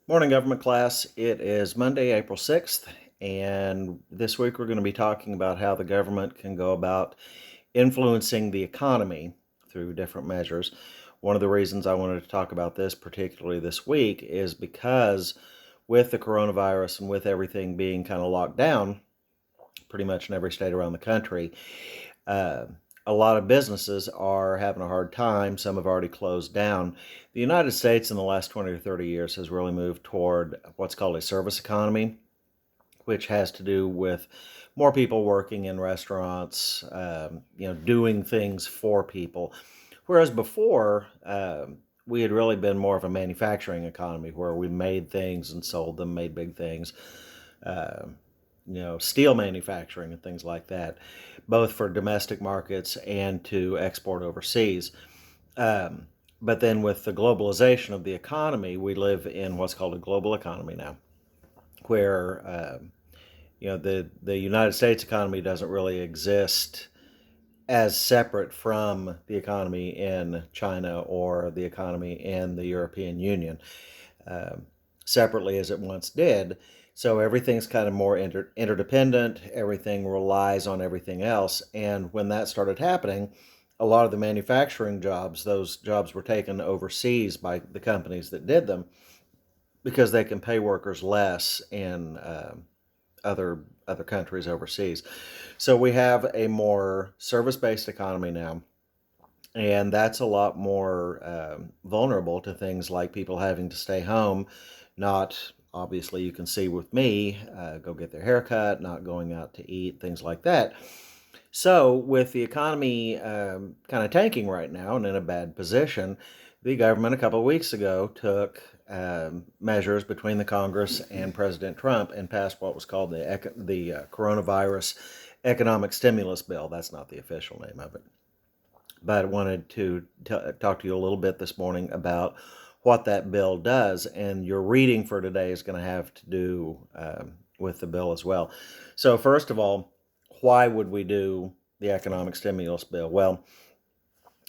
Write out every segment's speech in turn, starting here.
Morning, government class. It is Monday, April 6th, and this week we're going to be talking about how the government can go about influencing the economy through different measures. One of the reasons I wanted to talk about this, particularly this week, is because with the coronavirus and with everything being kind of locked down, pretty much in every state around the country, uh, a lot of businesses are having a hard time. Some have already closed down. The United States in the last 20 or 30 years has really moved toward what's called a service economy, which has to do with more people working in restaurants, doing things for people. Whereas before, we had really been more of a manufacturing economy where we made things and sold them, made big things. Uh, Steel manufacturing and things like that, both for domestic markets and to export overseas. Um, but then with the globalization of the economy, we live in what's called a global economy now, where the United States economy doesn't really exist as separate from the economy in China or the economy in the European Union, um, separately as it once did. So everything's kind of more interdependent. Everything relies on everything else. And when that started happening, a lot of the manufacturing jobs, those jobs were taken overseas by the companies that did them because they can pay workers less in other countries overseas. So we have a more service-based economy now, and that's a lot more vulnerable to things like people having to stay home, not obviously you can see with me, go get their haircut, not going out to eat, things like that. So, with the economy kind of tanking right now and in a bad position, the government a couple of weeks ago took measures between the Congress and President Trump and passed what was called the coronavirus economic stimulus bill. That's not the official name of it. But I wanted to talk to you a little bit this morning about what that bill does. And your reading for today is going to have to do with the bill as well. So, first of all, why would we do the economic stimulus bill? Well,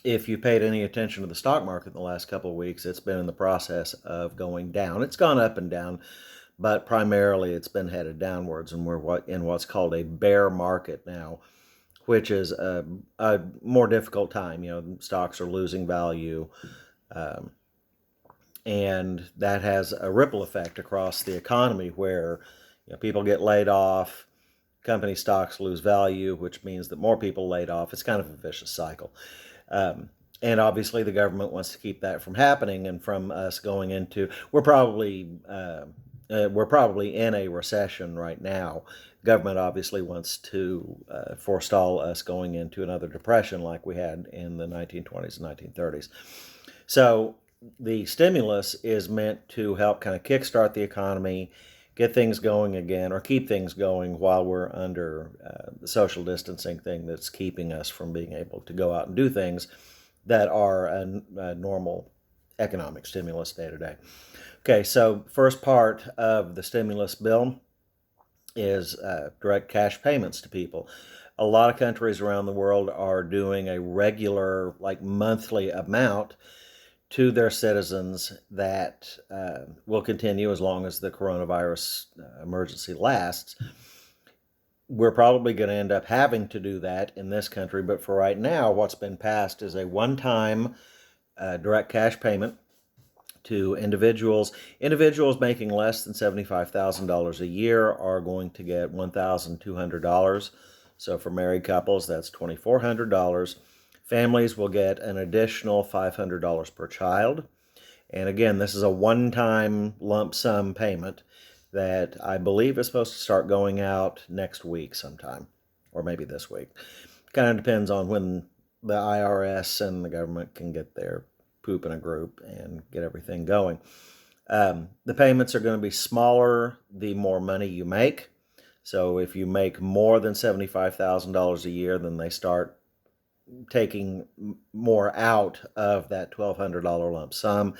if you paid any attention to the stock market in the last couple of weeks, it's been in the process of going down. It's gone up and down, but primarily it's been headed downwards, and we're in what's called a bear market now, which is a more difficult time. Stocks are losing value, um, and that has a ripple effect across the economy where people get laid off, company stocks lose value, which means that more people laid off. It's kind of a vicious cycle. Um, and obviously, the government wants to keep that from happening and from us going into. We're probably in a recession right now. Government obviously wants to forestall us going into another depression like we had in the 1920s and 1930s. So the stimulus is meant to help kind of kickstart the economy, get things going again, or keep things going while we're under the social distancing thing that's keeping us from being able to go out and do things that are a normal economic stimulus day to day. Okay, so first part of the stimulus bill is direct cash payments to people. A lot of countries around the world are doing a regular, like monthly amount to their citizens that will continue as long as the coronavirus emergency lasts. We're probably going to end up having to do that in this country, but for right now, what's been passed is a one-time direct cash payment to individuals. Individuals making less than $75,000 a year are going to get $1,200. So for married couples, that's $2,400. Families will get an additional $500 per child. And again, this is a one-time lump sum payment that I believe is supposed to start going out next week sometime, or maybe this week. Kind of depends on when the IRS and the government can get their poop in a group and get everything going. The payments are going to be smaller the more money you make. So if you make more than $75,000 a year, then they start taking more out of that $1,200 lump sum,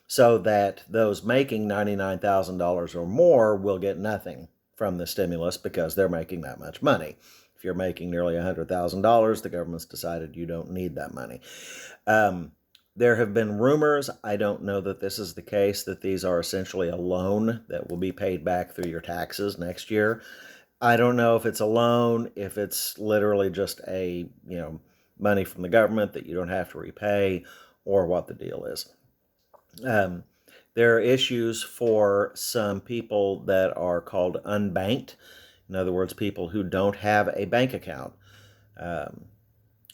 so that those making $99,000 or more will get nothing from the stimulus because they're making that much money. If you're making nearly $100,000, the government's decided you don't need that money. Um, There have been rumors, I don't know that this is the case, that these are essentially a loan that will be paid back through your taxes next year. I don't know if it's a loan, if it's literally just money from the government that you don't have to repay, or what the deal is. Um, there are issues for some people that are called unbanked. In other words, people who don't have a bank account, um,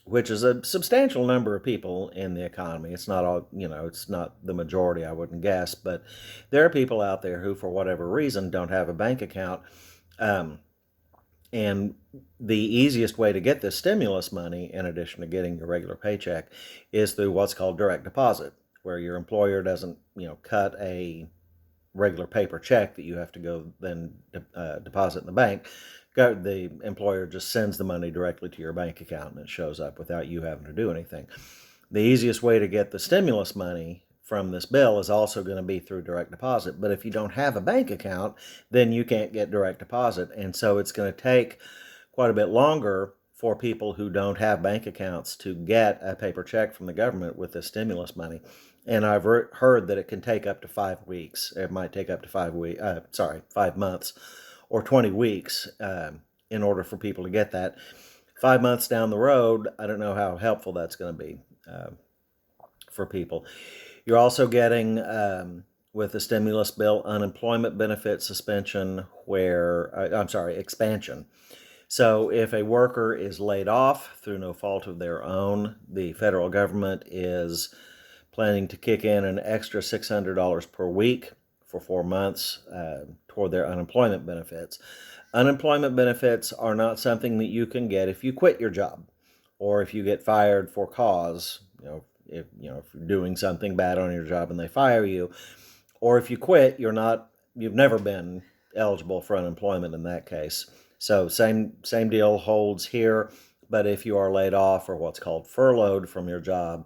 which is a substantial number of people in the economy. It's not all, it's not the majority, I wouldn't guess, but there are people out there who, for whatever reason, don't have a bank account. Um, and the easiest way to get this stimulus money, in addition to getting your regular paycheck, is through what's called direct deposit, where your employer doesn't, cut a regular paper check that you have to go then deposit in the bank. The employer just sends the money directly to your bank account and it shows up without you having to do anything. The easiest way to get the stimulus money from this bill is also going to be through direct deposit. But if you don't have a bank account, then you can't get direct deposit. And so it's going to take quite a bit longer for people who don't have bank accounts to get a paper check from the government with this stimulus money. And I've heard that it can take up to 5 weeks. It might take up to 5 months or 20 weeks in order for people to get that. 5 months down the road, I don't know how helpful that's going to be for people. You're also getting, with the stimulus bill, unemployment benefit suspension expansion. So if a worker is laid off through no fault of their own, the federal government is planning to kick in an extra $600 per week for 4 months toward their unemployment benefits. Unemployment benefits are not something that you can get if you quit your job or if you get fired for cause, if you're doing something bad on your job and they fire you, or if you quit, you've never been eligible for unemployment in that case. So same deal holds here, but if you are laid off or what's called furloughed from your job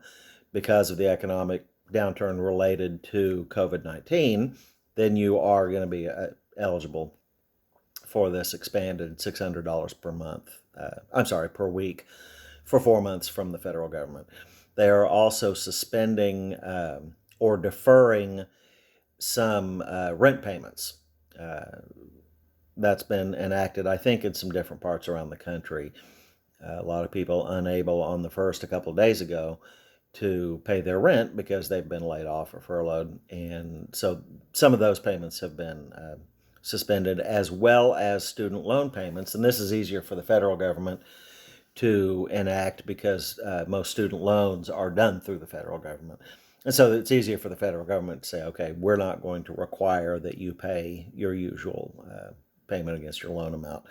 because of the economic downturn related to COVID-19, then you are going to be eligible for this expanded $600 per week for 4 months from the federal government. They are also suspending or deferring some rent payments. That's been enacted, I think, in some different parts around the country. A lot of people unable on the first a couple of days ago to pay their rent because they've been laid off or furloughed. And so some of those payments have been suspended, as well as student loan payments. And this is easier for the federal government to enact because most student loans are done through the federal government. And so it's easier for the federal government to say, okay, we're not going to require that you pay your usual payment against your loan amount.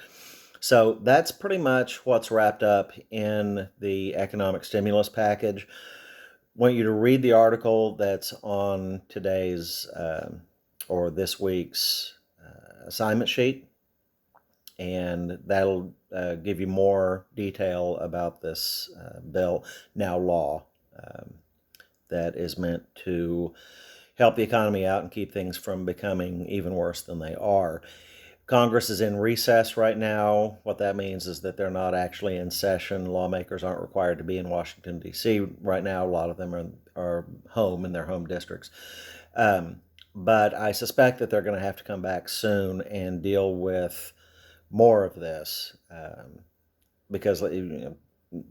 So that's pretty much what's wrapped up in the economic stimulus package. I want you to read the article that's on today's or this week's assignment sheet, and that'll give you more detail about this bill, now law, that is meant to help the economy out and keep things from becoming even worse than they are. Congress is in recess right now. What that means is that they're not actually in session. Lawmakers aren't required to be in Washington, D.C. right now. A lot of them are home in their home districts. But I suspect that they're going to have to come back soon and deal with more of this because,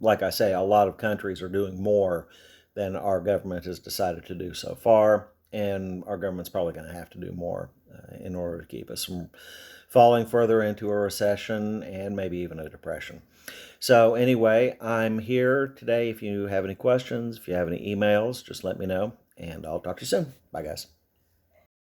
like I say, a lot of countries are doing more than our government has decided to do so far, and our government's probably going to have to do more in order to keep us from falling further into a recession and maybe even a depression. So anyway, I'm here today. If you have any questions, if you have any emails, just let me know, and I'll talk to you soon. Bye, guys.